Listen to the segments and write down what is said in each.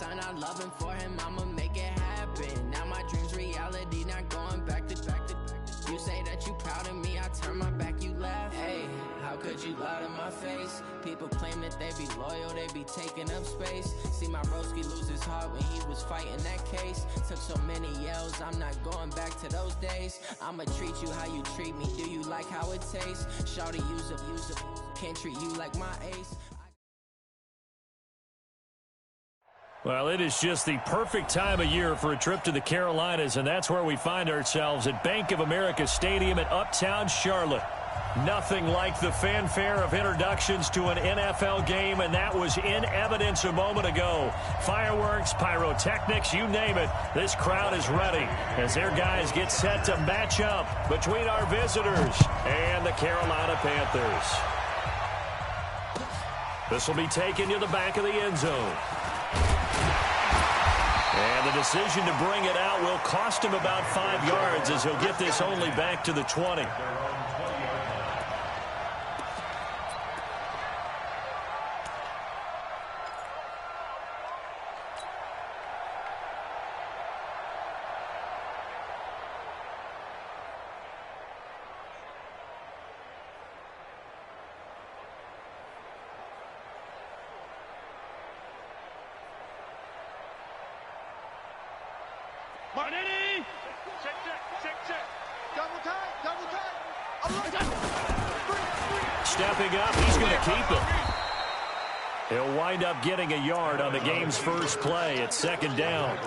son, I love him for him, I'ma make it happen. Now my dream's reality, not going back to. You say that you proud of me, I turn my back, you laugh. Hey, how could you lie to my face? People claim that they be loyal, they be taking up space. See my broski lose his heart when he was fighting that case. Took so many yells, I'm not going back to those days. I'ma treat you how you treat me, do you like how it tastes? Shawty, use up, can't treat you like my ace. Well, it is just the perfect time of year for a trip to the Carolinas, and that's where we find ourselves at Bank of America Stadium in Uptown Charlotte. Nothing like the fanfare of introductions to an NFL game, and that was in evidence a moment ago. Fireworks, pyrotechnics, you name it. This crowd is ready as their guys get set to match up between our visitors and the Carolina Panthers. This will be taken to the back of the end zone. And the decision to bring it out will cost him about 5 yards as he'll get this only back to the 20. Martini! Check. Double time. Stepping up, he's going to keep it. He'll wind up getting a yard on the game's first play at second down.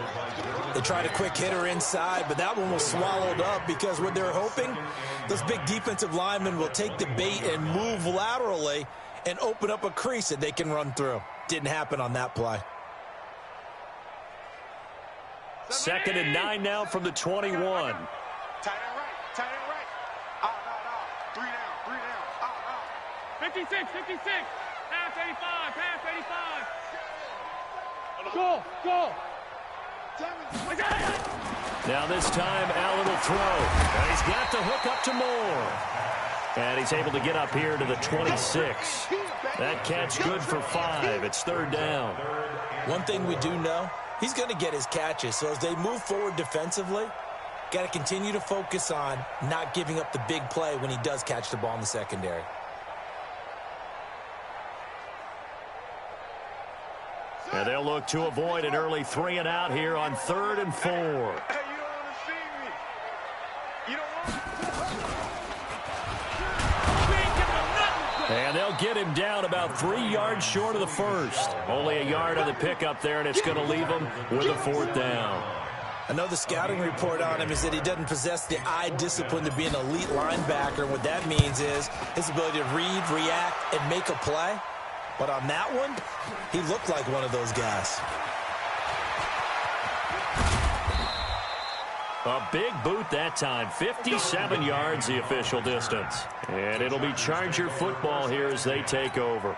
They tried a quick hitter inside, but that one was swallowed up because what they're hoping, those big defensive linemen will take the bait and move laterally and open up a crease that they can run through. Didn't happen on that play. 2nd and 9 now from the 21. Tight end right. No. 3 down. 56. Pass 85. Go. Now this time, Allen will throw. And he's got the hook up to Moore. And he's able to get up here to the 26. That catch good for 5. It's 3rd down. One thing we do know, he's going to get his catches. So as they move forward defensively, got to continue to focus on not giving up the big play when he does catch the ball in the secondary. And they'll look to avoid an early 3 and out here on 3rd and 4. Hey, you don't want to see me. You don't want to. And they'll get him down about 3 yards short of the first. Only a yard on the pickup there, and it's going to leave him with a 4th down. I know the scouting report on him is that he doesn't possess the eye discipline to be an elite linebacker. And what that means is his ability to read, react, and make a play. But on that one, he looked like one of those guys. A big boot that time. 57 yards the official distance. And it'll be Charger football here as they take over.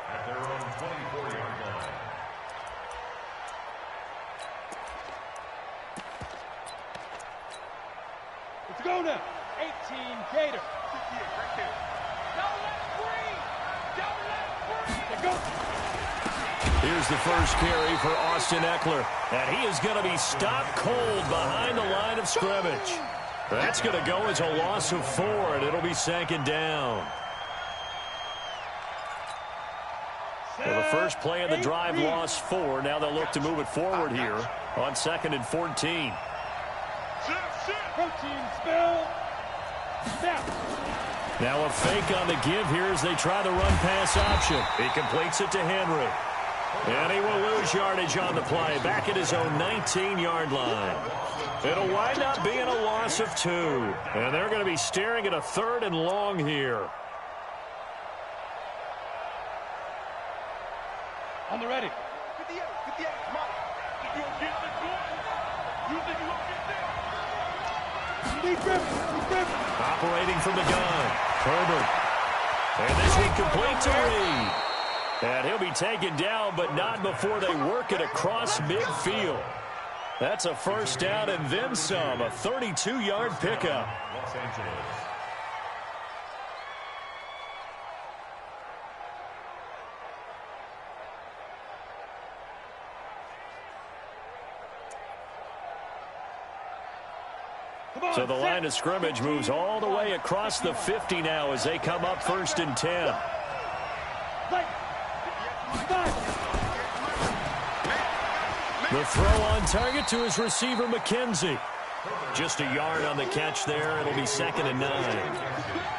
Let's go now. 18 Gator. Here's the first carry for Austin Eckler. And he is going to be stopped cold behind the line of scrimmage. That's going to go as a loss of 4, and it'll be 2nd down. Well, the first play of the drive lost 4. Now they'll look to move it forward here on 2nd and 14. Now a fake on the give here as they try the run-pass option. He completes it to Henry. And he will lose yardage on the play, back at his own 19-yard line. It'll wind up being a loss of 2. And they're going to be staring at a 3rd and long here. On the ready. 58, come on. You don't get this one. You think you won't get this? Operating from the gun, Herbert. And this one complete to Reed. And he'll be taken down, but not before they work it across midfield. That's a 1st down and then some, a 32-yard pickup. So the line of scrimmage moves all the way across the 50 now as they come up 1st and 10. The throw on target to his receiver, McKenzie. Just a yard on the catch there. It'll be 2nd and 9.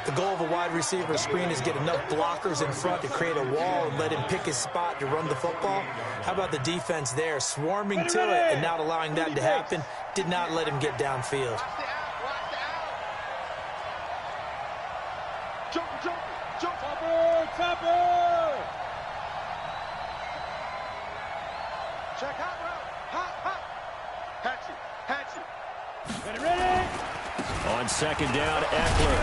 The goal of a wide receiver screen is get enough blockers in front to create a wall and let him pick his spot to run the football. How about the defense there, swarming to it and not allowing that to happen? Did not let him get downfield. Check out, hot. Hatchet. Ready. On 2nd down, Eckler.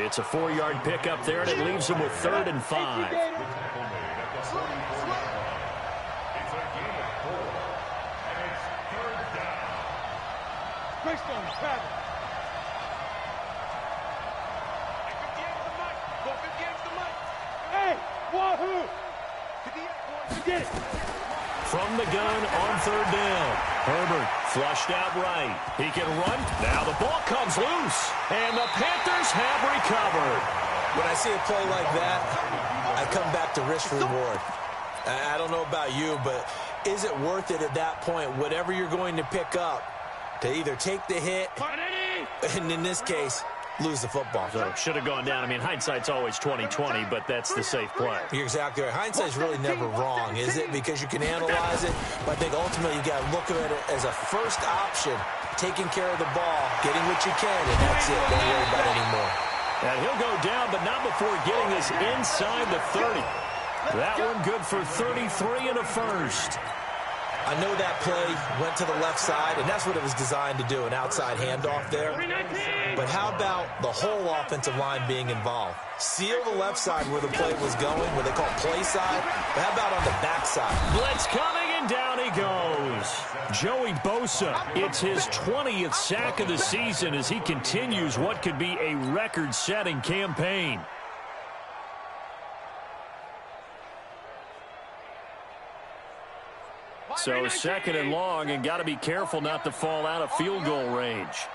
It's a 4-yard pickup there, and it leaves him with 3rd and 5. Greystone, travel. Hey, wahoo! Get it. From the gun on 3rd down. Herbert flushed out right. He can run. Now the ball comes loose. And the Panthers have recovered. When I see a play like that, I come back to risk reward. I don't know about you, but is it worth it at that point, whatever you're going to pick up, to either take the hit, and in this case, lose the football? So should have gone down. I mean, hindsight's always 20/20, but that's the safe play. You're exactly right. Hindsight's really never wrong, is it? Because you can analyze it, but I think ultimately you got to look at it as a first option, taking care of the ball, getting what you can, and that's it. Don't worry about it anymore. And he'll go down, but not before getting this inside the 30. That one good for 33 and a first. I know that play went to the left side, and that's what it was designed to do, an outside handoff there. But how about the whole offensive line being involved? Seal the left side where the play was going, where they call play side. But how about on the back side? Blitz coming, and down he goes. Joey Bosa, it's his 20th sack of the season as he continues what could be a record-setting campaign. So 2nd and long, and got to be careful not to fall out of field goal range.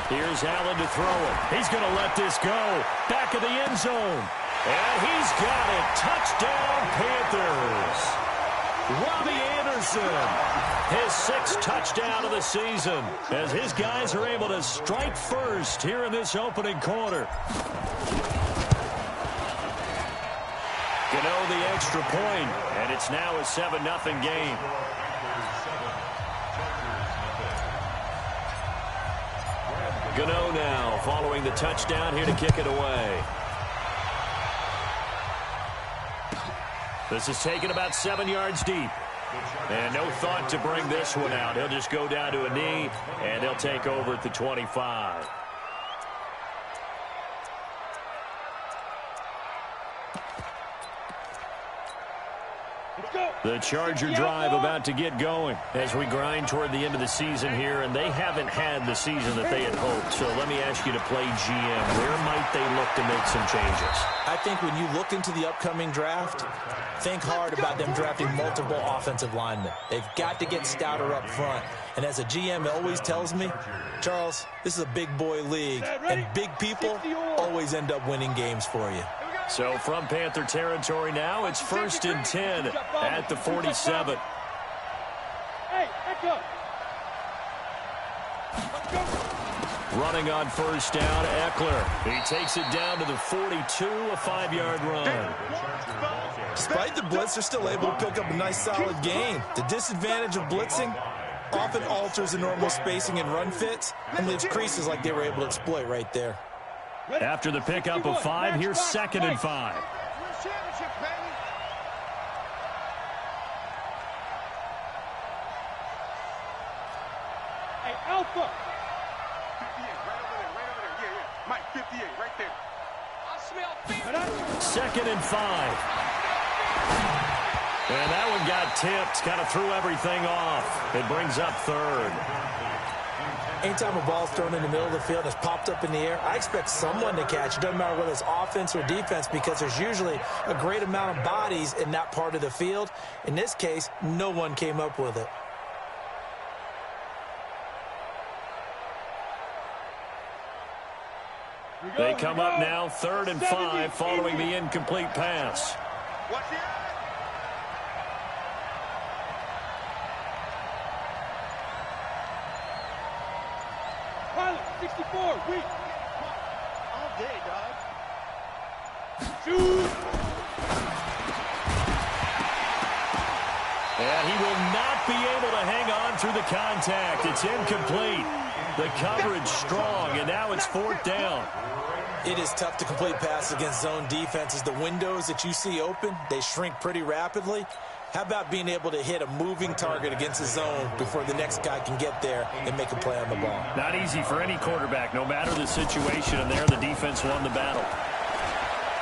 Here's Allen to throw it. He's going to let this go. Back of the end zone. And he's got it. Touchdown, Panthers. Robbie Anderson, his 6th touchdown of the season, as his guys are able to strike first here in this opening quarter. Gano the extra point, and it's now a 7-0 game. Gano now following the touchdown here to kick it away. This is taken about 7 yards deep. And no thought to bring this one out. He'll just go down to a knee, and they'll take over at the 25. The Charger drive about to get going as we grind toward the end of the season here, and they haven't had the season that they had hoped. So let me ask you to play GM. Where might they look to make some changes? I think when you look into the upcoming draft, think hard about them drafting multiple offensive linemen. They've got to get stouter up front. And as a GM always tells me, Charles, this is a big boy league, and big people always end up winning games for you. So from Panther territory now, it's 1st and 10 at the 47. Running on 1st down, Eckler. He takes it down to the 42, a 5-yard run. Despite the blitz, they're still able to pick up a nice solid gain. The disadvantage of blitzing often alters the normal spacing and run fits and leaves creases like they were able to exploit right there. After the pickup of 5, here's 2nd and 5. Hey, Alpha. 58, right over there. Yeah. Mike, 58, right there. I smell fear. 2nd and 5. And that one got tipped, kind of threw everything off. It brings up 3rd. Anytime a ball's thrown in the middle of the field and it's popped up in the air, I expect someone to catch. It doesn't matter whether it's offense or defense, because there's usually a great amount of bodies in that part of the field. In this case, no one came up with it. They come up now 3rd and 5 following the incomplete pass. Watch it. Pilot, 64, weak. All day, dog. Shoot. And he will not be able to hang on through the contact. It's incomplete. The coverage strong, and now it's 4th down. It is tough to complete passes against zone defenses. The windows that you see open, they shrink pretty rapidly. How about being able to hit a moving target against the zone before the next guy can get there and make a play on the ball? Not easy for any quarterback, no matter the situation, and there the defense won the battle.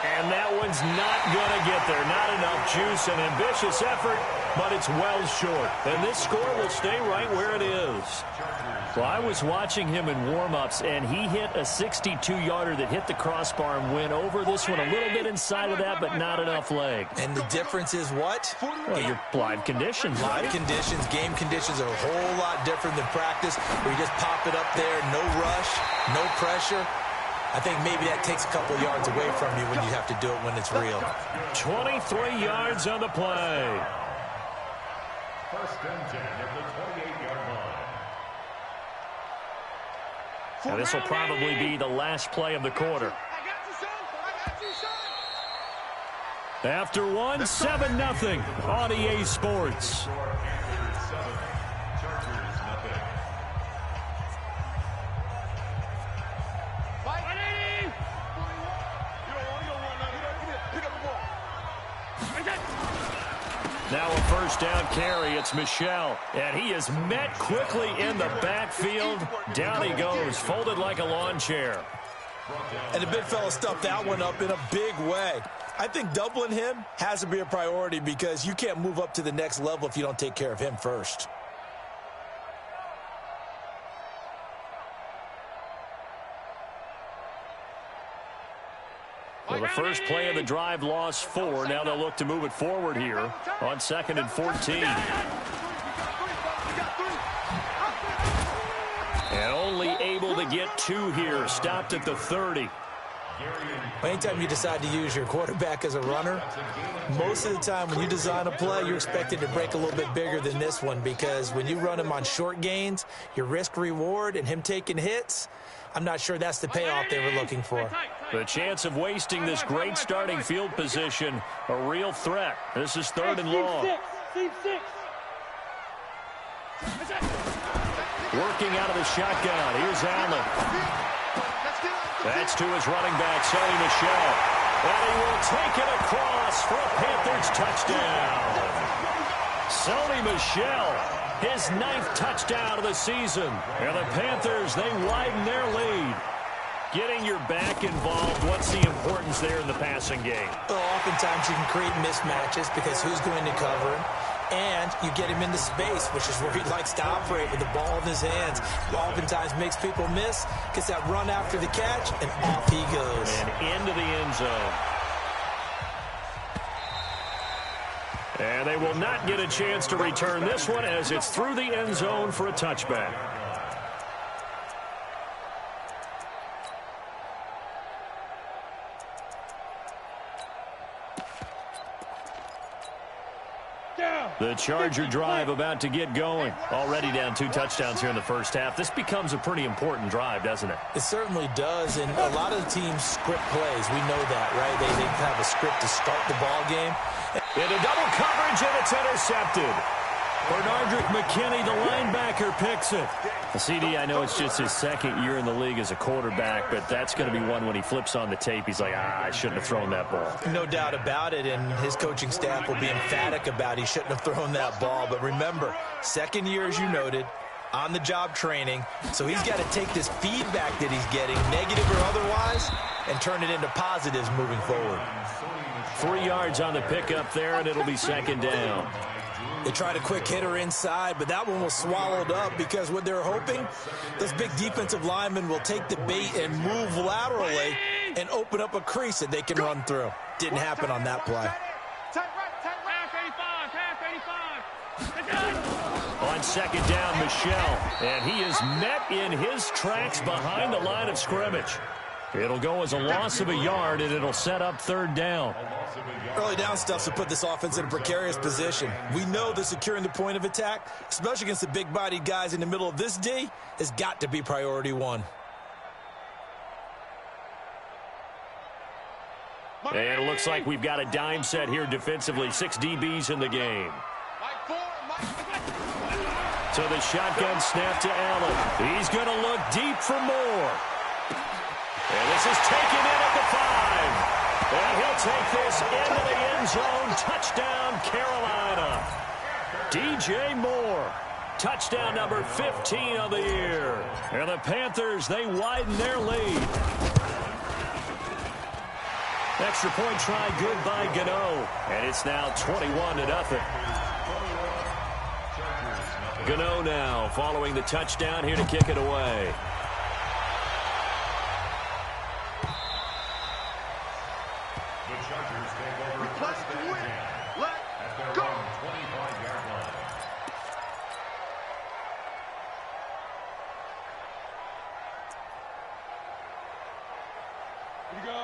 And that one's not going to get there. Not enough juice, an ambitious effort, but it's well short. And this score will stay right where it is. Well, I was watching him in warm-ups, and he hit a 62-yarder that hit the crossbar and went over this one a little bit inside of that, but not enough leg. And the difference is what? Well, your live conditions. Live conditions, game conditions are a whole lot different than practice, where you just pop it up there, no rush, no pressure. I think maybe that takes a couple yards away from you when you have to do it when it's real. 23 yards on the play. 1st and 10 at the 28-yard line. And this will probably be the last play of the quarter. After one, 7-0 on EA Sports. Now a 1st down carry. It's Michel. And he is met quickly in the backfield. Down he goes, folded like a lawn chair. And the big fella stuffed that one up in a big way. I think doubling him has to be a priority, because you can't move up to the next level if you don't take care of him first. Well, the first play of the drive lost 4. Now they'll look to move it forward here on 2nd and 14. And only able to get 2 here. Stopped at the 30. Anytime you decide to use your quarterback as a runner, most of the time when you design a play, you're expected to break a little bit bigger than this one, because when you run him on short gains, your risk-reward and him taking hits, I'm not sure that's the payoff they were looking for. The chance of wasting this great starting field position, a real threat. This is 3rd and long. Working out of the shotgun. Here's Allen. That's to his running back, Sony Michel. And he will take it across for a Panthers touchdown. Sony Michel, his 9th touchdown of the season. And the Panthers, they widen their lead. Getting your back involved, what's the importance there in the passing game? Well, oftentimes you can create mismatches, because who's going to cover him? And you get him into space, which is where he likes to operate with the ball in his hands. Oftentimes makes people miss, gets that run after the catch, and off he goes. And into the end zone. And they will not get a chance to return this one, as it's through the end zone for a touchback. The Charger drive about to get going. Already down 2 touchdowns here in the first half. This becomes a pretty important drive, doesn't it? It certainly does, and a lot of the teams script plays. We know that, right? They have a script to start the ball game. Into double coverage, and it's intercepted. Bernardrick McKinney, the linebacker, picks it. CD, I know it's just his 2nd year in the league as a quarterback, but that's going to be one when he flips on the tape, he's like, I shouldn't have thrown that ball. No doubt about it, and his coaching staff will be emphatic about he shouldn't have thrown that ball. But remember, 2nd year, as you noted, on-the-job training, so he's got to take this feedback that he's getting, negative or otherwise, and turn it into positives moving forward. 3 yards on the pickup there, and it'll be 2nd down. They tried a quick hitter inside, but that one was swallowed up because what they're hoping, those big defensive linemen will take the bait and move laterally and open up a crease that they can run through. Didn't happen on that play. On second down, Michelle, and he is met in his tracks behind the line of scrimmage. It'll go as a loss of a yard, and it'll set up third down. Early down stuff to put this offense in a precarious position. We know that securing the point of attack, especially against the big-bodied guys in the middle of this D, has got to be priority one. And it looks like we've got a dime set here defensively. 6 DBs in the game. So the shotgun snap to Allen. He's going to look deep for more. And this is taken in at the 5. And he'll take this into the end zone. Touchdown, Carolina. DJ Moore. Touchdown number 15 of the year. And the Panthers, they widen their lead. Extra point try good by Gano. And it's now 21-0. Gano now following the touchdown here to kick it away.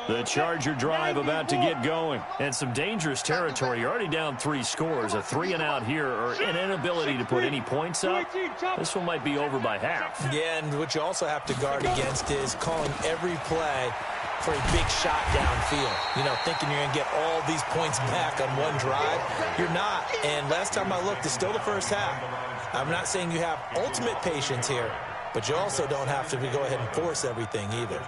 The Charger drive about to get going. And some dangerous territory. You're already down 3 scores. A 3-and-out here or an inability to put any points up. This one might be over by half. Yeah, and what you also have to guard against is calling every play for a big shot downfield. You know, thinking you're going to get all these points back on one drive. You're not. And last time I looked, it's still the first half. I'm not saying you have ultimate patience here, but you also don't have to go ahead and force everything either.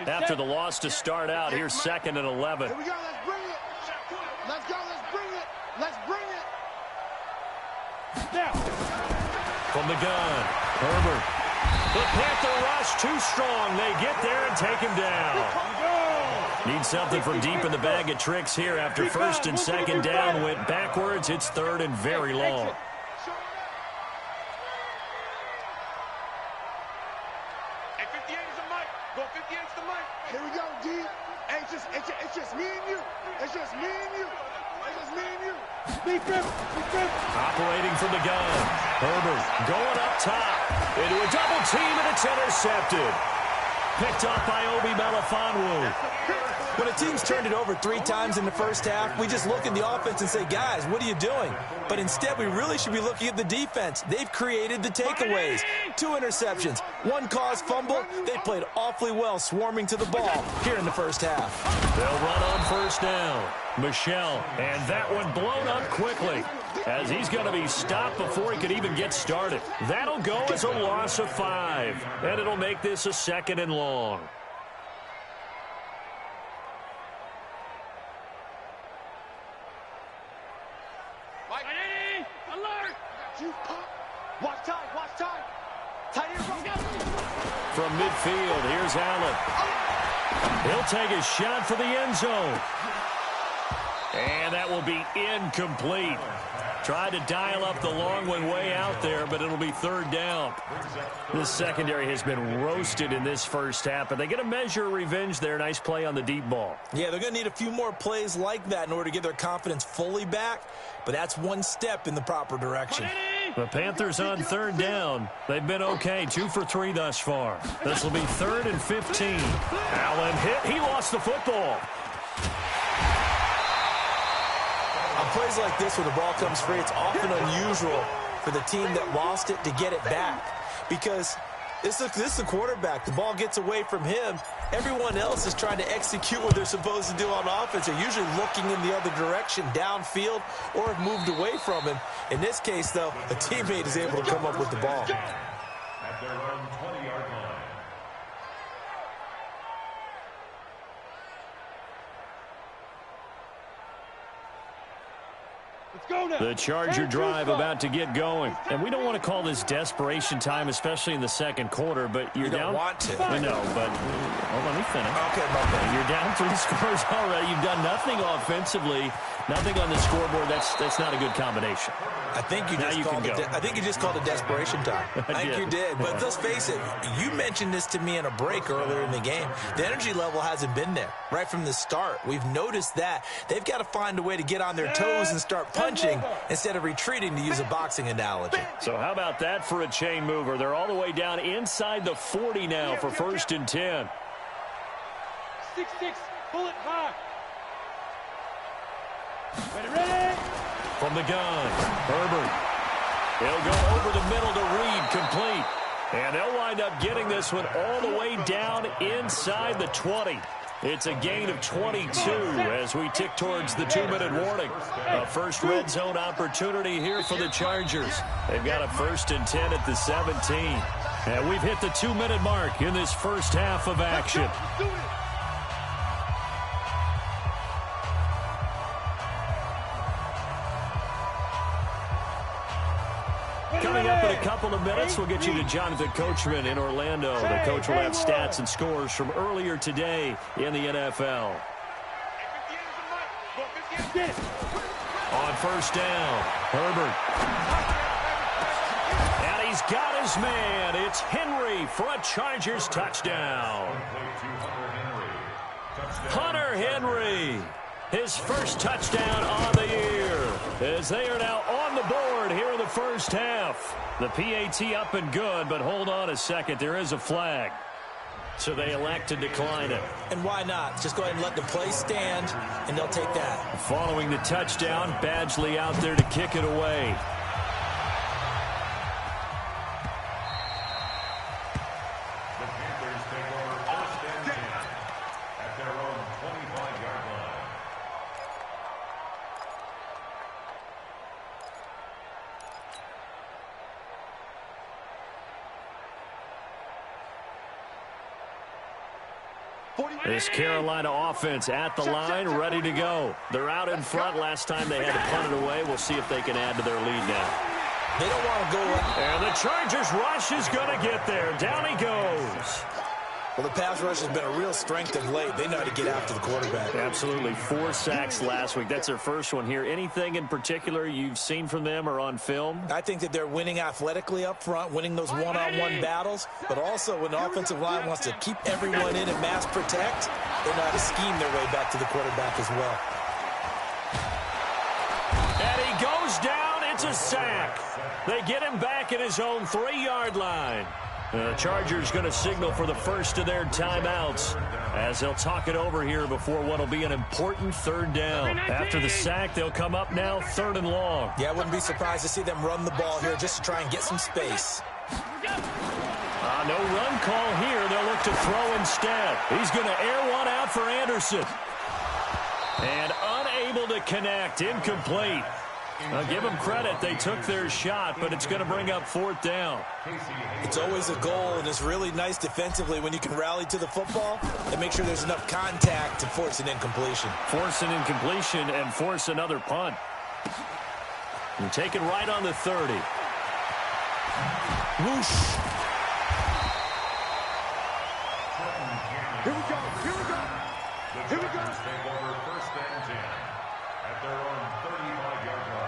After the loss to start out, here's 2nd and 11. Here we go, let's bring it. Let's go, let's bring it. Let's bring it. Now. From the gun, Herbert. The Panther rush too strong. They get there and take him down. Need something from deep in the bag of tricks here after 1st and 2nd down. Went backwards. It's 3rd and very long. Here we go, D. Hey, it's just me and you. It's just me and you. It's just me and you. Operating from the gun. Herbert going up top. Into a double team, and it's intercepted. Picked off by Obi Melifonwu. When a team's turned it over 3 times in the first half, we just look at the offense and say, guys, what are you doing? But instead, we really should be looking at the defense. They've created the takeaways. 2 interceptions, 1 caused fumble. They played awfully well swarming to the ball here in the first half. They'll run on 1st down. Michelle, and that one blown up quickly as he's going to be stopped before he could even get started. That'll go as a loss of 5, and it'll make this a 2nd and long. Watch time. From midfield, here's Allen. He'll take a shot for the end zone. And that will be incomplete. Tried to dial up the long one way out there, but it'll be 3rd down. This secondary has been roasted in this first half, but they get a measure of revenge there. Nice play on the deep ball. Yeah, they're going to need a few more plays like that in order to get their confidence fully back, but that's one step in the proper direction. The Panthers on 3rd down. They've been okay, 2 for 3 thus far. This will be 3rd and 15. Allen hit. He lost the football. On plays like this where the ball comes free, it's often unusual for the team that lost it to get it back because this is the quarterback. The ball gets away from him. Everyone else is trying to execute what they're supposed to do on offense. They're usually looking in the other direction, downfield, or have moved away from him. In this case, though, a teammate is able to come up with the ball. At their own 20-yard line. Let's The Charger drive about to get going. And we don't want to call this desperation time, especially in the second quarter, but you're down. You don't want to. I know, but let me finish. Okay. You're down 3 scores already. You've done nothing offensively, nothing on the scoreboard. That's not a good combination. I think you just called it desperation time. I think you did. But let's face it, you mentioned this to me in a break earlier in the game. The energy level hasn't been there right from the start. We've noticed that. They've got to find a way to get on their toes and start punching instead of retreating, to use a boxing analogy. So how about that for a chain mover? They're all the way down inside the 40 now for 1st and 10. 6-6, pull it high. Ready. From the gun, Herbert. He'll go over the middle to Reed, complete. And they'll wind up getting this one all the way down inside the 20. It's a gain of 22 as we tick towards the 2-minute warning. A first red zone opportunity here for the Chargers. They've got a 1st and 10 at the 17. And we've hit the 2-minute mark in this first half of action. Coming up in a couple of minutes, we'll get you to Jonathan Coachman in Orlando. The coach will have stats and scores from earlier today in the NFL. On 1st down, Herbert. And he's got his man. It's Henry for a Chargers touchdown. Hunter Henry, his first touchdown on the year, as they are now on the board here in the first half. The PAT up and good, but hold on a second. There is a flag. So they elect to decline it. And why not? Just go ahead and let the play stand, and they'll take that. Following the touchdown, Badgley out there to kick it away. This Carolina offense at the line, ready to go. They're out in front. Last time they had to punt it away. We'll see if they can add to their lead now. They don't want to go up. And the Chargers rush is going to get there. Down he goes. Well, the pass rush has been a real strength of late. They know how to get after the quarterback. Absolutely. 4 sacks last week. That's their first one here. Anything in particular you've seen from them or on film? I think that they're winning athletically up front, winning those one-on-one battles, but also when the offensive line wants to keep everyone in and mass protect, they know how to scheme their way back to the quarterback as well. And he goes down. It's a sack. They get him back at his own 3-yard line. The Chargers going to signal for the first of their timeouts as they'll talk it over here before what will be an important 3rd down. After the sack, they'll come up now 3rd and long. Yeah, I wouldn't be surprised to see them run the ball here just to try and get some space. No run call here. They'll look to throw instead. He's going to air one out for Anderson. And unable to connect. Incomplete. I'll give them credit. They took their shot, but it's going to bring up 4th down. It's always a goal, and it's really nice defensively when you can rally to the football and make sure there's enough contact to force an incompletion. Force an incompletion and force another punt. And take it right on the 30. Whoosh. Here we go. Here we go. Take over 1st and 10 at their own 35-yard line.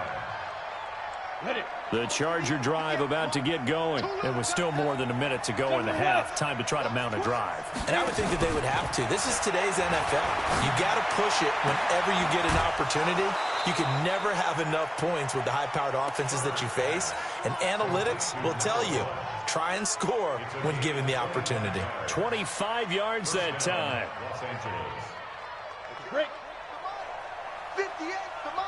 The Charger drive about to get going. It was still more than a minute to go in the half. Time to try to mount a drive. And I would think that they would have to. This is today's NFL. You got to push it whenever you get an opportunity. You can never have enough points with the high-powered offenses that you face. And analytics will tell you, try and score when given the opportunity. 25 yards that time. Los Angeles. Break. 58 to Mike.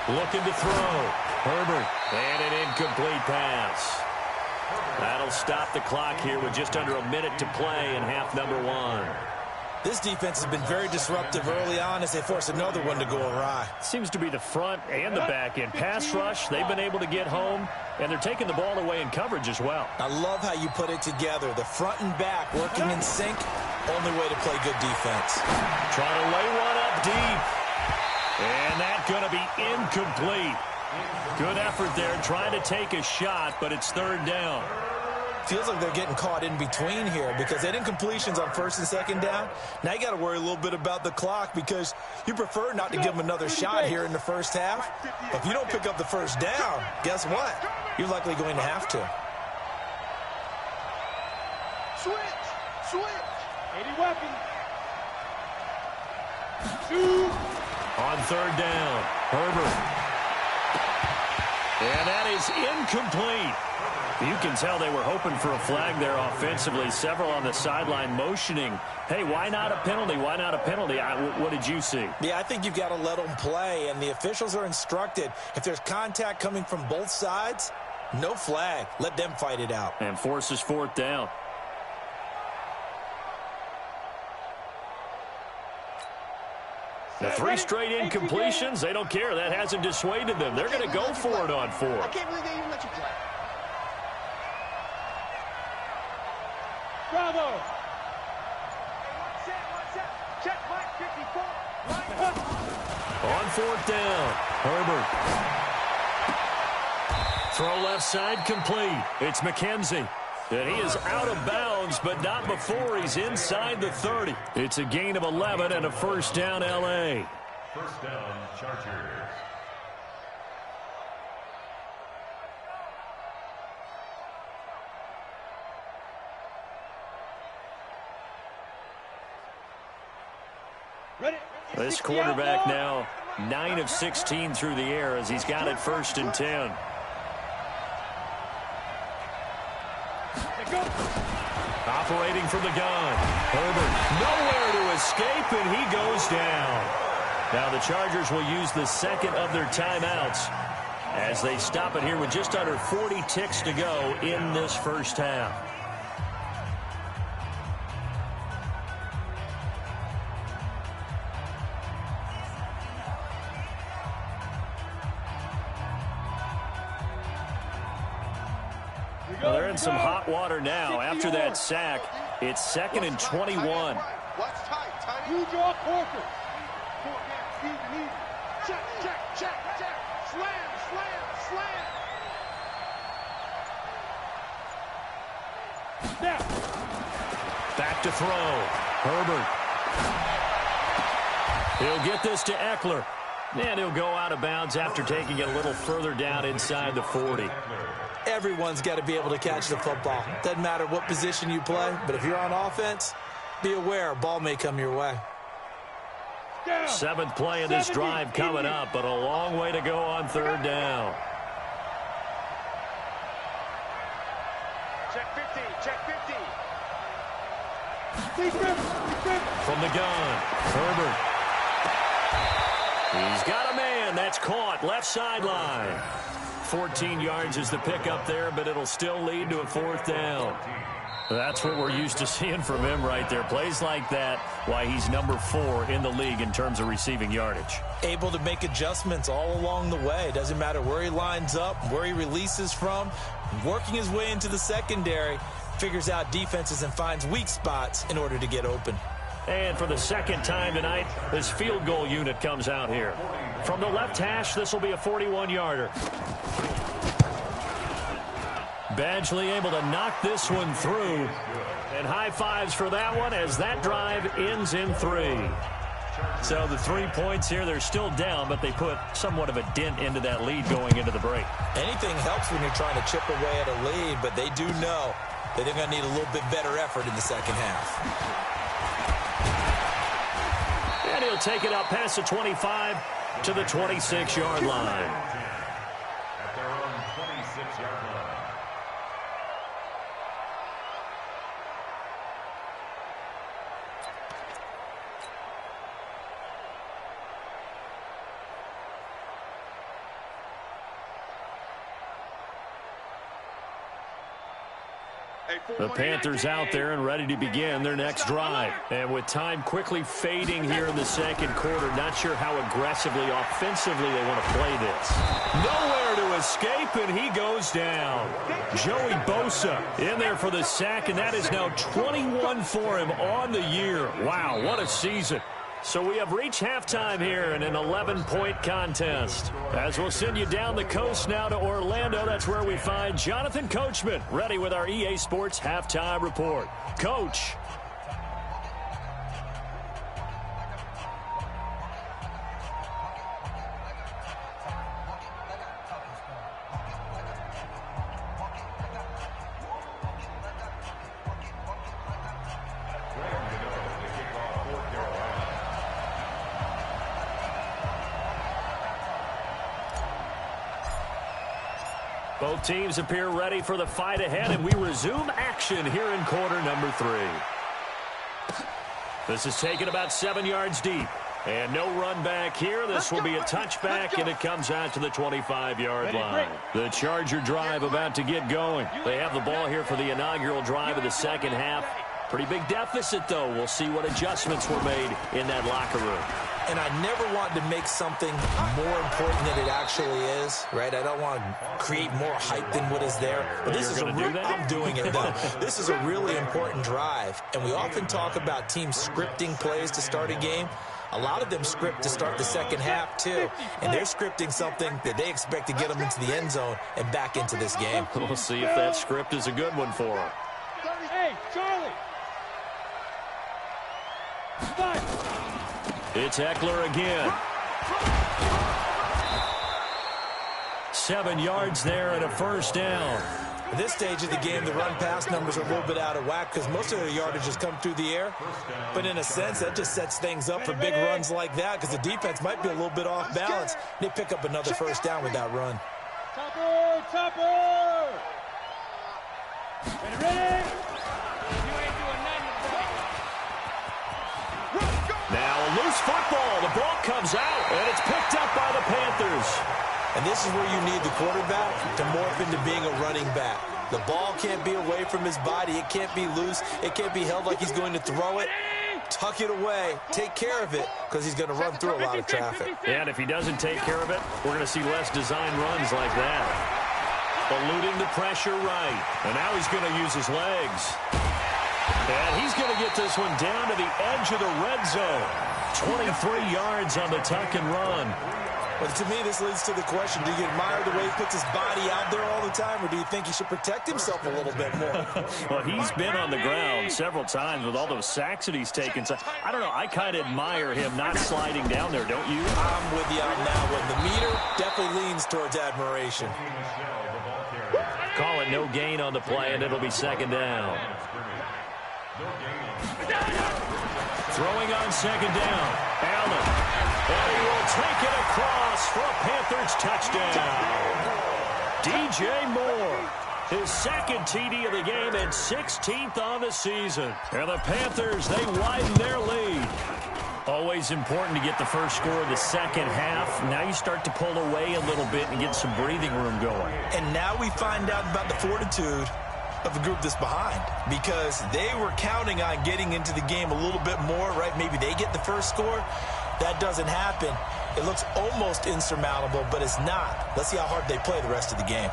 Looking to throw. Herbert. And an incomplete pass. That'll stop the clock here with just under a minute to play in half number 1. This defense has been very disruptive early on as they force another one to go awry. Seems to be the front and the back end. Pass rush, they've been able to get home, and they're taking the ball away in coverage as well. I love how you put it together. The front and back working in sync, only way to play good defense. Trying to lay one deep. And that's going to be incomplete. Good effort there trying to take a shot, but it's third down. Feels like they're getting caught in between here because they had incompletions on first and second down. Now you got to worry a little bit about the clock because you prefer not to give them another shot here in the first half. But if you don't pick up the first down, guess what? You're likely going to have to. Switch. 80 weapons. Shoot. On third down, Herbert. And that is incomplete. You can tell they were hoping for a flag there offensively. Several on the sideline motioning, hey, why not a penalty? Why not a penalty? What did you see? Yeah, I think you've got to let them play, and the officials are instructed. If there's contact coming from both sides, no flag. Let them fight it out. And forces fourth down. The three straight incompletions, they don't care. That hasn't dissuaded them. They're going to go for it on fourth. I can't believe they even let you play. Bravo. One set. Check Mike 54. On fourth down, Herbert. Throw left side complete. It's McKenzie. And he is out of bounds, but not before he's inside the 30. It's a gain of 11 and a first down, L.A. First down, Chargers. This quarterback now 9 of 16 through the air as he's got it first and 10. Operating from the gun. Herbert nowhere to escape, and he goes down. Now the Chargers will use the second of their timeouts as they stop it here with just under 40 ticks to go in this first half. Well, they're in some hot water now. After that sack, it's 2nd and 21. What's tight? You draw Corker. Check. Slam. Snap. Back to throw. Herbert. He'll get this to Eckler. And he'll go out of bounds after taking it a little further down inside the 40. Everyone's got to be able to catch the football. Doesn't matter what position you play, but if you're on offense, be aware a ball may come your way. Seventh play of this drive coming up, but a long way to go on third down. Check 50. From the gun, Herbert. He's got a man. That's caught. Left sideline. 14 yards is the pickup there, but it'll still lead to a fourth down. That's what we're used to seeing from him right there. Plays like that, why he's number 4 in the league in terms of receiving yardage. Able to make adjustments all along the way. Doesn't matter where he lines up, where he releases from. Working his way into the secondary, figures out defenses and finds weak spots in order to get open. And for the second time tonight, this field goal unit comes out here. From the left hash, this will be a 41-yarder. Badgley able to knock this one through. And high fives for that one as that drive ends in 3. So the 3 points here, they're still down, but they put somewhat of a dent into that lead going into the break. Anything helps when you're trying to chip away at a lead, but they do know that they're going to need a little bit better effort in the second half. And he'll take it up past the 25 to the 26-yard line. At their own 26-yard line. The Panthers out there and ready to begin their next drive. And with time quickly fading here in the second quarter, not sure how aggressively, offensively they want to play this. Nowhere to escape, and he goes down. Joey Bosa in there for the sack, and that is now 21 for him on the year. Wow, what a season. So we have reached halftime here in an 11-point contest. As we'll send you down the coast now to Orlando, that's where we find Jonathan Coachman, ready with our EA Sports Halftime Report. Coach. Both teams appear ready for the fight ahead, and we resume action here in quarter number 3. This is taken about 7 yards deep. And no run back here. This will be a touchback, and it comes out to the 25-yard line. The Charger drive about to get going. They have the ball here for the inaugural drive of the second half. Pretty big deficit, though. We'll see what adjustments were made in that locker room. And I never want to make something more important than it actually is, right? I don't want to create more hype than what is there. But this is I'm doing it, though. This is a really important drive. And we often talk about teams scripting plays to start a game. A lot of them script to start the second half, too. And they're scripting something that they expect to get them into the end zone and back into this game. We'll see if that script is a good one for them. Hey, Charlie! It's Eckler again. 7 yards there and a first down. At this stage of the game, the run-pass numbers are a little bit out of whack because most of their yardage has come through the air. But in a sense, that just sets things up for big runs like that because the defense might be a little bit off balance. They pick up another first down with that run. Topper! Topper! Ready? Now a loose football. The ball comes out, and it's picked up by the Panthers. And this is where you need the quarterback to morph into being a running back. The ball can't be away from his body. It can't be loose. It can't be held like he's going to throw it. Tuck it away. Take care of it because he's going to run through a lot of traffic. And if he doesn't take care of it, we're going to see less design runs like that. Eluding the pressure right. And now he's going to use his legs. And he's going to get this one down to the edge of the red zone. 23 yards on the tuck and run. But to me, this leads to the question, do you admire the way he puts his body out there all the time, or do you think he should protect himself a little bit more? Well, he's been on the ground several times with all those sacks that he's taken. So I don't know. I kind of admire him not sliding down there, don't you? I'm with you on that one. The meter definitely leans towards admiration. Call it no gain on the play, and it'll be second down. Throwing on second down. Allen. And he will take it across for a Panthers touchdown. DJ Moore, his second TD of the game and 16th on the season. And the Panthers, they widen their lead. Always important to get the first score of the second half. Now you start to pull away a little bit and get some breathing room going. And now we find out about the fortitude of the group that's behind, because they were counting on getting into the game a little bit more, right? Maybe they get the first score. That doesn't happen. It looks almost insurmountable, but it's not. Let's see how hard they play the rest of the game.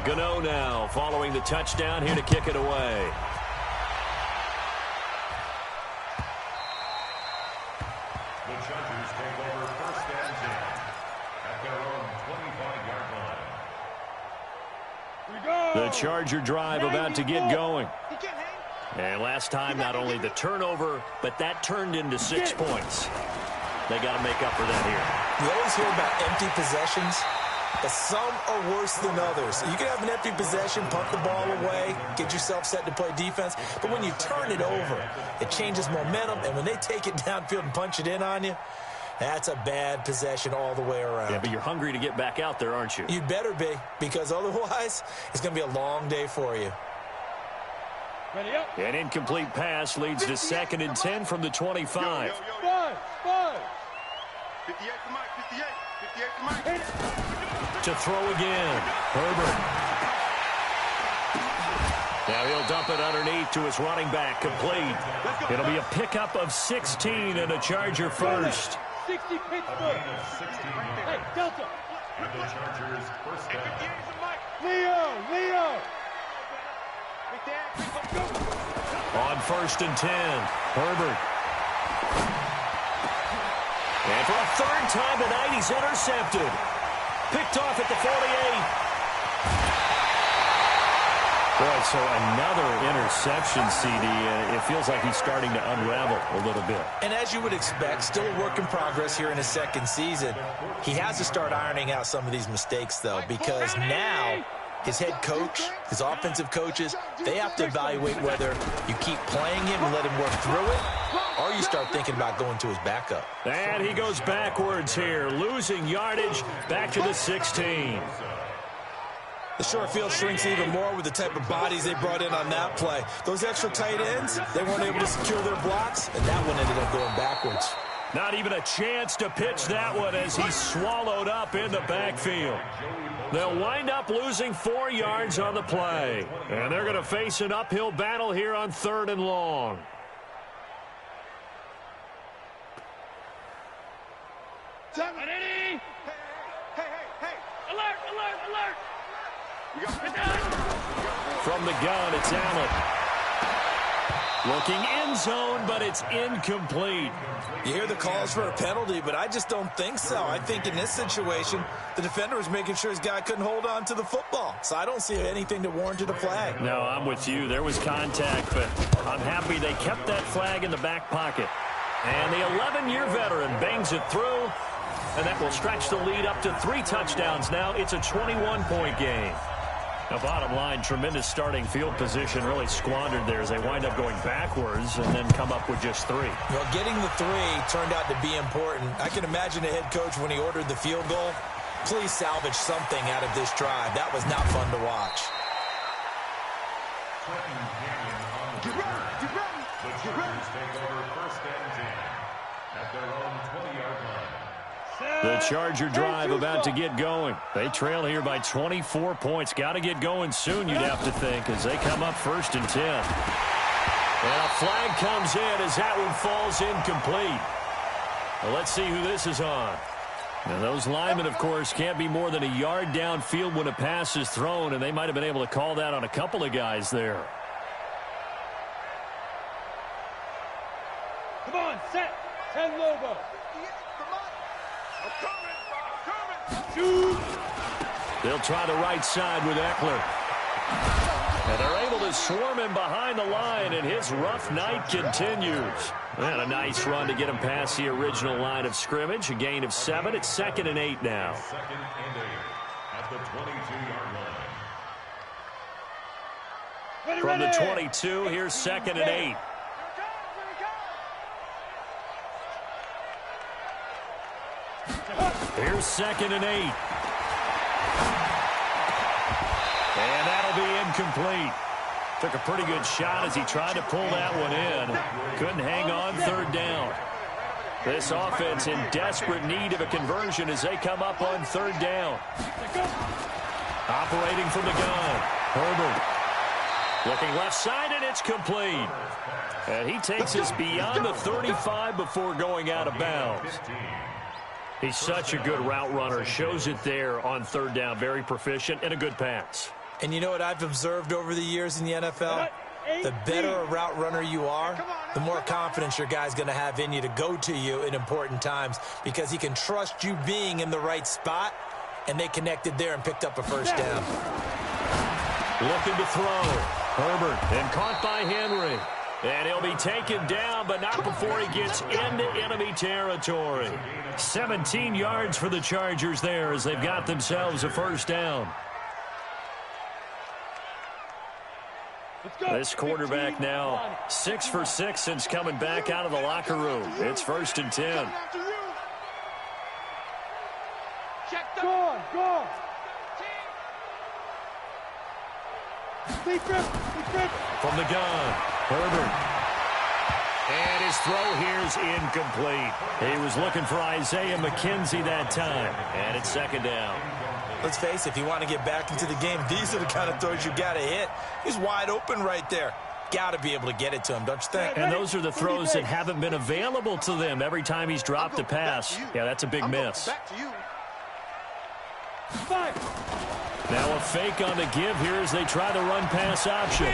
Gano now following the touchdown here to kick it away. The Chargers take over first and 10 at their own 25-yard line. The Charger drive about to get going. And last time, not only the turnover, but that turned into 6 points. They got to make up for that here. You always hear about empty possessions, but some are worse than others. You can have an empty possession, punt the ball away, get yourself set to play defense, but when you turn it over, it changes momentum, and when they take it downfield and punch it in on you, that's a bad possession all the way around. Yeah, but you're hungry to get back out there, aren't you? You'd better be, because otherwise, it's going to be a long day for you. An incomplete pass leads to 2nd and 10 from the 25. Five. 58 to Mike, 58 to Mike. To throw again, Herbert. Now he'll dump it underneath to his running back, complete. It'll be a pickup of 16 and a Charger first. 60 Pittsburgh. Hey, Delta. And the Chargers first down. Leo. On 1st and 10, Herbert. And for a third time tonight, he's intercepted. Picked off at the 48. Boy, so another interception, CD. It feels like he's starting to unravel a little bit. And as you would expect, still a work in progress here in his second season. He has to start ironing out some of these mistakes, though, because now his head coach, his offensive coaches, they have to evaluate whether you keep playing him and let him work through it, or you start thinking about going to his backup. And he goes backwards here, losing yardage back to the 16. The short field shrinks even more with the type of bodies they brought in on that play. Those extra tight ends, they weren't able to secure their blocks, and that one ended up going backwards. Not even a chance to pitch that one as he's swallowed up in the backfield. They'll wind up losing 4 yards on the play. And they're going to face an uphill battle here on 3rd and long. Hey! Alert! Alert! Alert! From the gun, it's Allen. Looking end zone, but it's incomplete. You hear the calls for a penalty, but I just don't think so. I think in this situation, the defender was making sure his guy couldn't hold on to the football. So I don't see anything that warranted a flag. No, I'm with you. There was contact, but I'm happy they kept that flag in the back pocket. And the 11-year veteran bangs it through, and that will stretch the lead up to 3 touchdowns now. It's a 21-point game. Now, bottom line, tremendous starting field position really squandered there as they wind up going backwards and then come up with just 3. Well, getting the 3 turned out to be important. I can imagine the head coach when he ordered the field goal. Please salvage something out of this drive. That was not fun to watch. Get ready! Get ready! The Chargers take over 1st and 10 at their own 20-yard line. The Charger drive about to get going. They trail here by 24 points. Got to get going soon, you'd have to think, as they come up 1st and 10. And a flag comes in as that one falls incomplete. Well, let's see who this is on. Now, those linemen, of course, can't be more than a yard downfield when a pass is thrown, and they might have been able to call that on a couple of guys there. Come on, set! 10 Lobo! They'll try the right side with Eckler. And they're able to swarm him behind the line, and his rough night continues. And a nice run to get him past the original line of scrimmage. A gain of 7. It's 2nd and 8 now. 2nd and 8 at the 22-yard line. From the 22, here's 2nd and 8. Here's 2nd and 8. And that'll be incomplete. Took a pretty good shot as he tried to pull that one in. Couldn't hang on 3rd down. This offense in desperate need of a conversion as they come up on 3rd down. Operating from the gun, Herbert. Looking left side, and it's complete. And he takes us beyond the 35 before going out of bounds. He's such a good route runner. Shows it there on 3rd down. Very proficient and a good pass. And you know what I've observed over the years in the NFL? The better a route runner you are, the more confidence your guy's going to have in you to go to you in important times because he can trust you being in the right spot, and they connected there and picked up a 1st down. Looking to throw. Herbert, and caught by Henry. And he'll be taken down, but not before he gets into enemy territory. 17 yards for the Chargers there as they've got themselves a 1st down. This quarterback now 6 for 6 since coming back out of the locker room. It's 1st and 10. Go! From the gun, Herbert. And his throw here's incomplete. He was looking for Isaiah McKenzie that time. And it's 2nd down. Let's face it, if you want to get back into the game, these are the kind of throws you got to hit. He's wide open right there. Got to be able to get it to him, don't you think? And those are the throws that haven't been available to them every time he's dropped a pass. Yeah, that's a big miss. Now a fake on the give here as they try the run-pass option.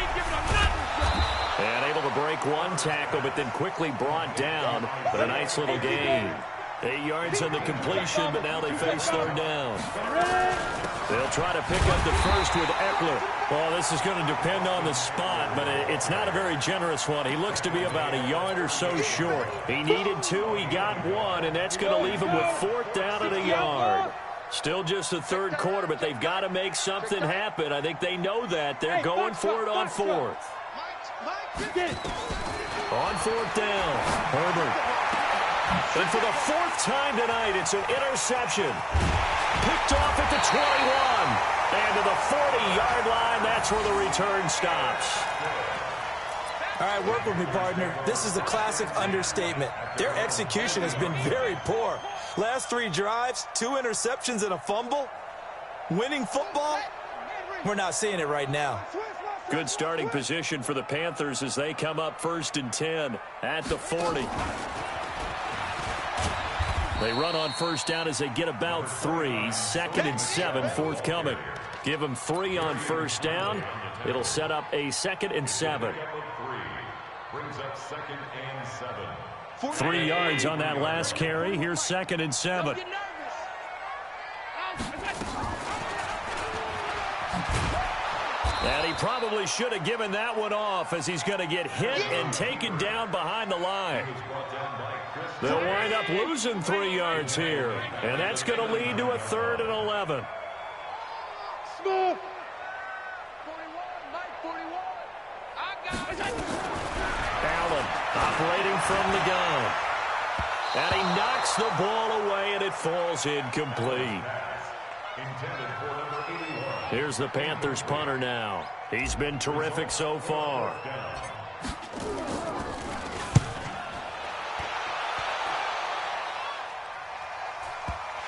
And able to break one tackle, but then quickly brought down. But a nice little gain. 8 yards on the completion, but now they face third down. They'll try to pick up the first with Eckler. Well, this is going to depend on the spot, but it's not a very generous one. He looks to be about a yard or so short. He needed 2, he got 1, and that's going to leave him with 4th down at a yard. Still just the third quarter, but they've got to make something happen. I think they know that. They're going for it on 4th. On 4th down, Herbert. And for the 4th time tonight, it's an interception. Picked off at the 21. And to the 40-yard line, that's where the return stops. All right, work with me, partner. This is a classic understatement. Their execution has been very poor. Last 3 drives, 2 interceptions and a fumble. Winning football? We're not seeing it right now. Good starting position for the Panthers as they come up 1st and 10 at the 40. They run on 1st down as they get about 3. 2nd and 7 forthcoming. Give them 3 on 1st down. It'll set up a 2nd and 7. Brings up 2nd and 7. 3 yards on that last carry. Here's 2nd and 7. And he probably should have given that one off as he's going to get hit and taken down behind the line. They'll wind up losing 3 yards here. And that's going to lead to a 3rd and 11. Smooth. Allen operating from the gun. And he knocks the ball away, and it falls incomplete. Here's the Panthers punter now. He's been terrific so far.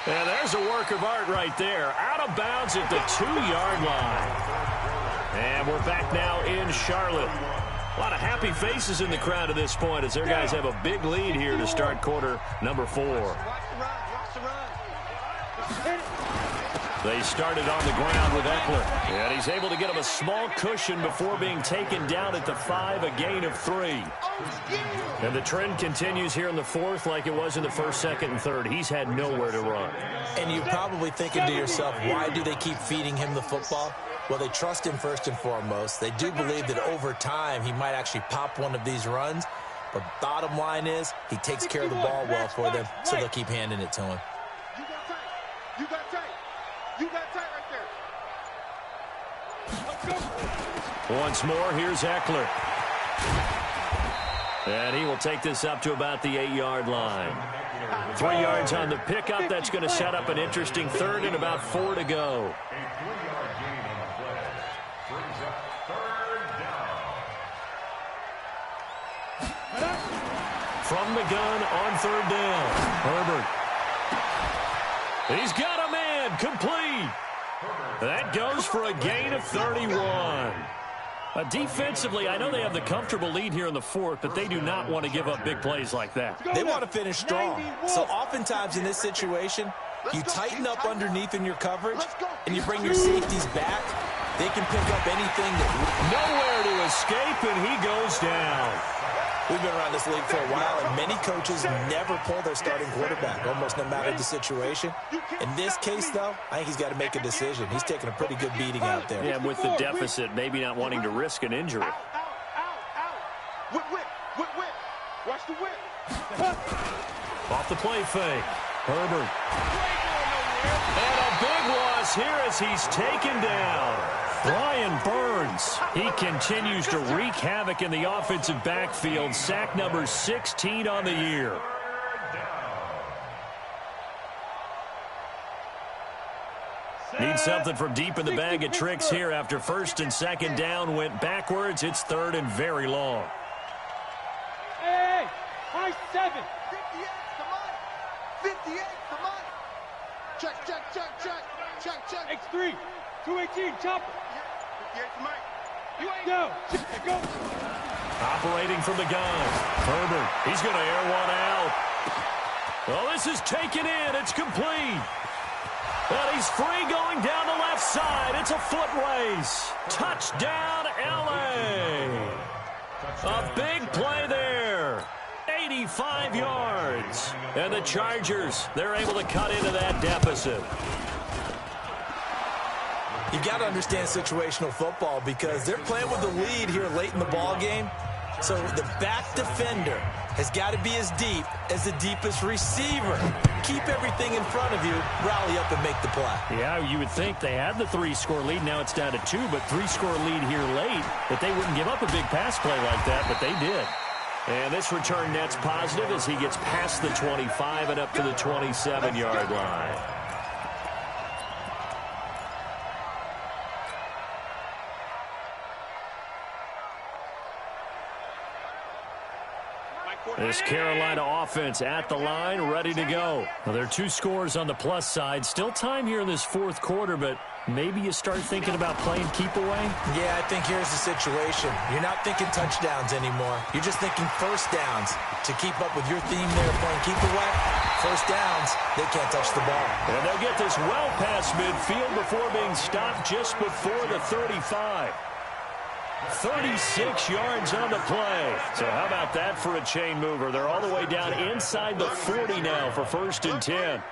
And there's a work of art right there. Out of bounds at the 2-yard line. And we're back now in Charlotte. A lot of happy faces in the crowd at this point as their guys have a big lead here to start quarter number 4. They started on the ground with Eckler. And he's able to get him a small cushion before being taken down at the 5, a gain of 3. And the trend continues here in the 4th like it was in the 1st, 2nd, and 3rd. He's had nowhere to run. And you're probably thinking to yourself, why do they keep feeding him the football? Well, they trust him first and foremost. They do believe that over time he might actually pop one of these runs. But bottom line is he takes care of the ball well for them, so they'll keep handing it to him. You got tight. You got tight. You got tight right there. Let's go. Once more, here's Eckler. And he will take this up to about the 8-yard line. 3 yards on the pickup. That's going to set up an interesting 3rd and about 4 to go. A 3-yard gain on the play. Brings up 3rd down. From the gun on 3rd down. Herbert. He's got a man. Complete. That goes for a gain of 31. Defensively, I know they have the comfortable lead here in the 4th, but they do not want to give up big plays like that. They want to finish strong. So oftentimes in this situation, you tighten up underneath in your coverage, and you bring your safeties back. They can pick up anything. Nowhere to escape, and he goes down. We've been around this league for a while, and many coaches never pull their starting quarterback, almost no matter the situation. In this case, though, I think he's got to make a decision. He's taking a pretty good beating out there. Yeah, with the deficit, maybe not wanting to risk an injury. Out. Whip. Watch the whip. Off the play fake. Herbert. And a big loss here as he's taken down. Brian Burns. He continues to wreak havoc in the offensive backfield. Sack number 16 on the year. Need something from deep in the bag of tricks here after 1st and 2nd down went backwards. It's 3rd and very long. Hey, high 7. 58, come on. 58, come on. Check. X3, 218, chopper. 58 to Mike. You ain't go. Operating from the gun. Herbert, he's going to air one out. Well, this is taken in. It's complete. And he's free going down the left side. It's a foot race. Touchdown, L.A. A big play there. 85 yards. And the Chargers, they're able to cut into that deficit. You've got to understand situational football because they're playing with the lead here late in the ball game. So the back defender has got to be as deep as the deepest receiver. Keep everything in front of you, rally up and make the play. Yeah, you would think they had the 3-score lead. Now it's down to 2, but 3-score lead here late, that they wouldn't give up a big pass play like that, but they did. And this return net's positive as he gets past the 25 and up to the 27-yard line. This Carolina offense at the line, ready to go. Well, there are 2 scores on the plus side. Still time here in this fourth quarter, but maybe you start thinking about playing keep away? Yeah, I think here's the situation. You're not thinking touchdowns anymore. You're just thinking first downs. To keep up with your theme there, playing keep away, first downs, they can't touch the ball. And they'll get this well past midfield before being stopped just before the 35. 36 yards on the play. So how about that for a chain mover? They're all the way down inside the 40 now for 1st and 10.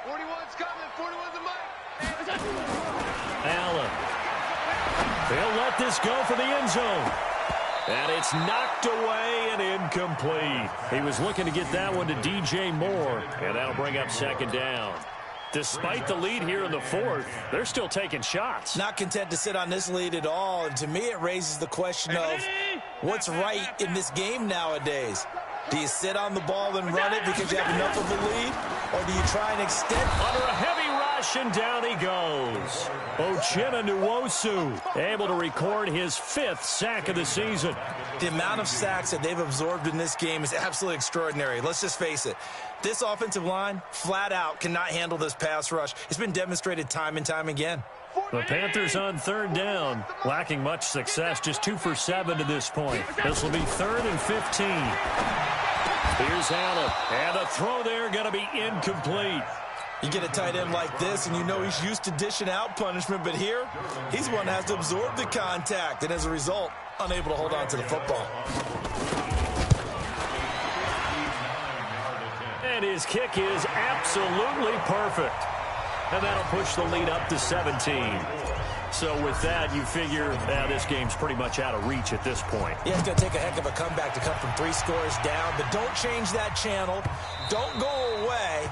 41's coming. 41's the mic. Allen. They'll let this go for the end zone. And it's knocked away and incomplete. He was looking to get that one to DJ Moore, and that'll bring up 2nd down. Despite the lead here in the 4th, they're still taking shots. Not content to sit on this lead at all. And to me, it raises the question of what's right in this game nowadays. Do you sit on the ball and run it because you have enough of a lead? Or do you try and extend? Under a heavy rush, and down he goes. Uchenna Nwosu able to record his 5th sack of the season. The amount of sacks that they've absorbed in this game is absolutely extraordinary. Let's just face it. This offensive line, flat out, cannot handle this pass rush. It's been demonstrated time and time again. The Panthers on 3rd down, lacking much success, just 2 for 7 to this point. This will be 3rd and 15. Here's Allen, and the throw there going to be incomplete. You get a tight end like this, and you know he's used to dishing out punishment, but here, he's one that has to absorb the contact, and as a result, unable to hold on to the football. And his kick is absolutely perfect. And that'll push the lead up to 17. So with that, you figure this game's pretty much out of reach at this point. Yeah, it's going to take a heck of a comeback to come from 3 scores down, but don't change that channel. Don't go away.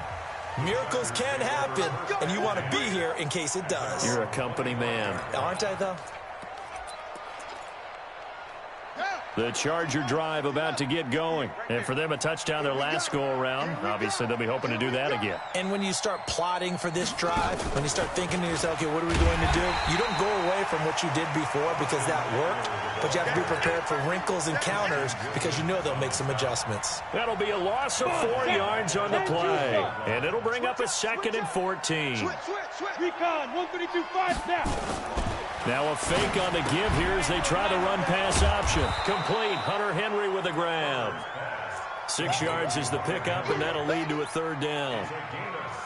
Miracles can happen, and you want to be here in case it does. You're a company man. Aren't I, though? The Charger drive about to get going. And for them, a touchdown their last go-around. Obviously, they'll be hoping to do that again. And when you start plotting for this drive, when you start thinking to yourself, okay, what are we going to do? You don't go away from what you did before because that worked, but you have to be prepared for wrinkles and counters because you know they'll make some adjustments. That'll be a loss of 4 yards on the play. And it'll bring up a 2nd and 14. Switch. Recon, 132-5 snap. Now a fake on the give here as they try the run-pass option. Complete. Hunter Henry with a grab. 6 yards is the pickup, and that'll lead to a 3rd down.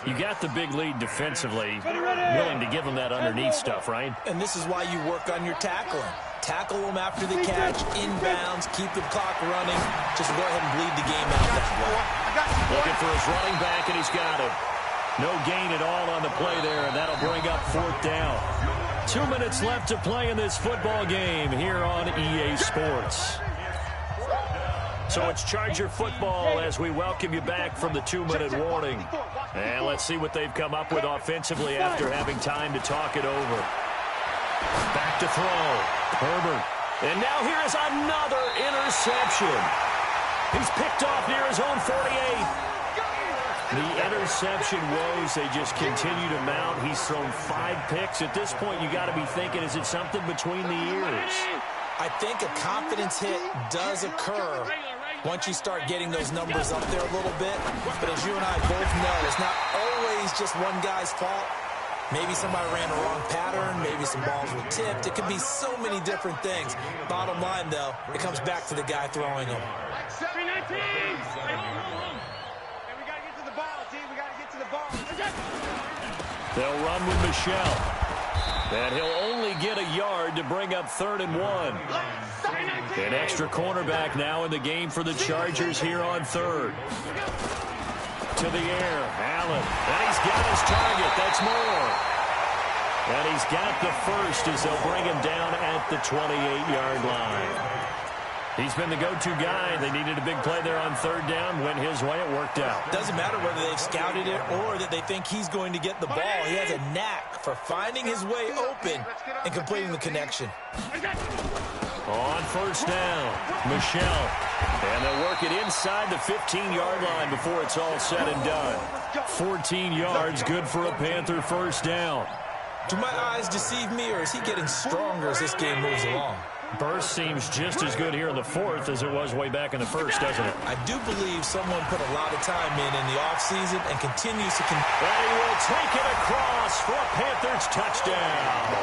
You got the big lead defensively. Willing to give them that underneath stuff, right? And this is why you work on your tackling. Tackle them after the catch, inbounds, keep the clock running. Just go ahead and bleed the game out that way. Looking for his running back, and he's got him. No gain at all on the play there, and that'll bring up 4th down. 2 minutes left to play in this football game here on EA Sports. So it's Charger football as we welcome you back from the 2-minute warning. And let's see what they've come up with offensively after having time to talk it over. Back to throw. Herbert. And now here is another interception. He's picked off near his own 48. The interception woes, they just continue to mount. He's thrown 5 picks. At this point, you got to be thinking, is it something between the ears? I think a confidence hit does occur once you start getting those numbers up there a little bit. But as you and I both know, it's not always just one guy's fault. Maybe somebody ran a wrong pattern. Maybe some balls were tipped. It could be so many different things. Bottom line, though, it comes back to the guy throwing them. They'll run with Michelle. And he'll only get a yard to bring up 3rd and 1. An extra cornerback now in the game for the Chargers here on 3rd. To the air, Allen. And he's got his target. That's Moore. And he's got the first as they'll bring him down at the 28-yard line. He's been the go-to guy. They needed a big play there on 3rd down. Went his way. It worked out. Doesn't matter whether they've scouted it or that they think he's going to get the ball. He has a knack for finding his way open and completing the connection. On 1st down, Michelle. And they'll work it inside the 15-yard line before it's all said and done. 14 yards, good for a Panther 1st down. Do my eyes deceive me, or is he getting stronger as this game moves along? Burst seems just as good here in the 4th as it was way back in the 1st, doesn't it? I do believe someone put a lot of time in the offseason and continues to... And he will take it across for a Panthers touchdown.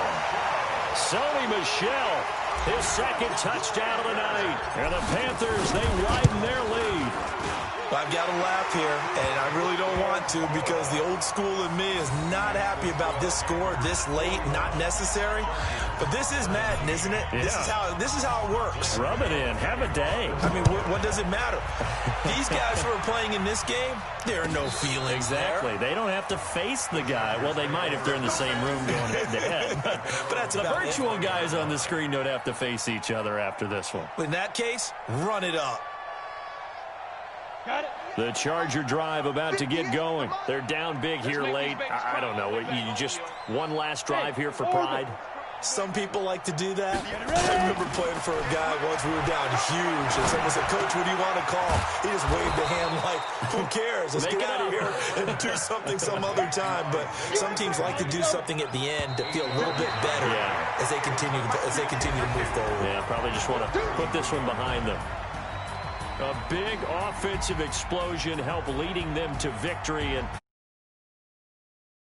Sony Michel, his 2nd touchdown of the night. And the Panthers, they widen their lead. I've got to laugh here, and I really don't want to because the old school in me is not happy about this score this late, not necessary. But this is Madden, isn't it? Yeah. This is how it works. Rub it in. Have a day. I mean, what does it matter? These guys who are playing in this game, there are no feelings exactly. They don't have to face the guy. Well, they might if they're in the same room going head-to-head. But that's the virtual guys on the screen don't have to face each other after this one. In that case, run it up. The Charger drive about to get going. They're down big here late. I don't know. You just one last drive here for pride? Some people like to do that. I remember playing for a guy once. We were down huge, and someone said, "Coach, what do you want to call?" He just waved a hand like, "Who cares? Let's get out of here and do something some other time." But some teams like to do something at the end to feel a little bit better as they continue to move forward. Yeah, probably just want to put this one behind them. A big offensive explosion helped leading them to victory. And